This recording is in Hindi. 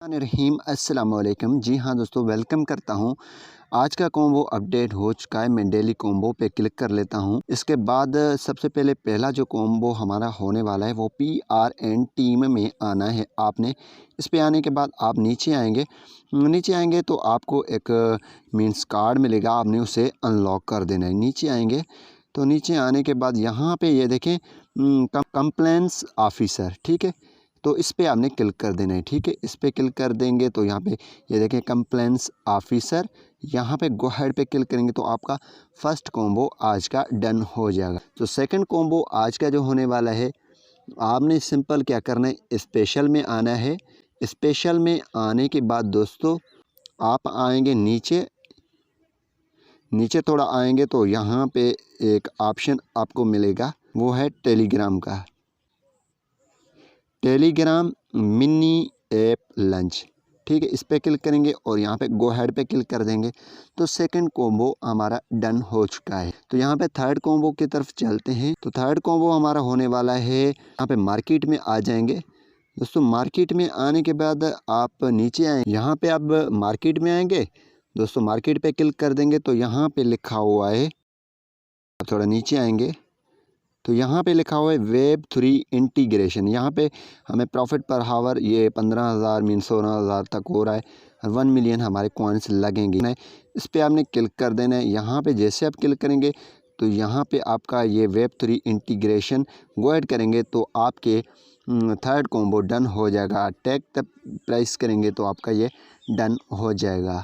रहीम अस्सलाम वालेकुम। जी हाँ दोस्तों, वेलकम करता हूँ। आज का कॉम्बो अपडेट हो चुका है। मैं डेली कॉम्बो पे क्लिक कर लेता हूँ। इसके बाद सबसे पहला जो कॉम्बो हमारा होने वाला है वो PRN टीम में आना है। आपने इस पे आने के बाद आप नीचे आएंगे तो आपको एक मीन्स कार्ड मिलेगा। आपने उसे अनलॉक कर देना है। नीचे आएंगे तो नीचे आने के बाद यहाँ पे ये देखें कंप्लेंट्स ऑफिसर, ठीक है। तो इस पे आपने क्लिक कर देना है, ठीक है। इस पे क्लिक कर देंगे तो यहाँ पे ये देखें कंप्लेंट्स ऑफिसर, यहाँ पे गो हेड पे क्लिक करेंगे तो आपका फर्स्ट कॉम्बो आज का डन हो जाएगा। तो सेकंड कॉम्बो आज का जो होने वाला है, आपने सिंपल क्या करना है, स्पेशल में आना है। स्पेशल में आने के बाद दोस्तों आप आएंगे नीचे थोड़ा आएंगे तो यहाँ पे एक ऑप्शन आपको मिलेगा, वो है टेलीग्राम का, टेलीग्राम मिनी ऐप लंच, ठीक है। इस पे क्लिक करेंगे और यहाँ पे गो हेड पे क्लिक कर देंगे तो सेकंड कॉम्बो हमारा डन हो चुका है। तो यहाँ पे थर्ड कॉम्बो की तरफ चलते हैं। तो थर्ड कॉम्बो हमारा होने वाला है, यहाँ पे मार्केट में आ जाएंगे दोस्तों। मार्केट में आने के बाद आप नीचे आए, यहाँ पे आप मार्केट में आएंगे दोस्तों। मार्केट पे क्लिक कर देंगे तो यहाँ पे लिखा हुआ है, थोड़ा नीचे आएंगे तो यहाँ पे लिखा हुआ है Web3 इंटीग्रेशन। यहाँ पे हमें प्रॉफिट पर हावर ये 15,000 मीन 16,000 तक हो रहा है। 1 मिलियन हमारे कॉइन्स लगेंगे। इस पे आपने क्लिक कर देना है। यहाँ पे जैसे आप क्लिक करेंगे तो यहाँ पे आपका ये Web3 इंटीग्रेशन गो ऐड करेंगे तो आपके थर्ड कॉम्बो डन हो जाएगा। टैग तब प्राइस करेंगे तो आपका ये डन हो जाएगा।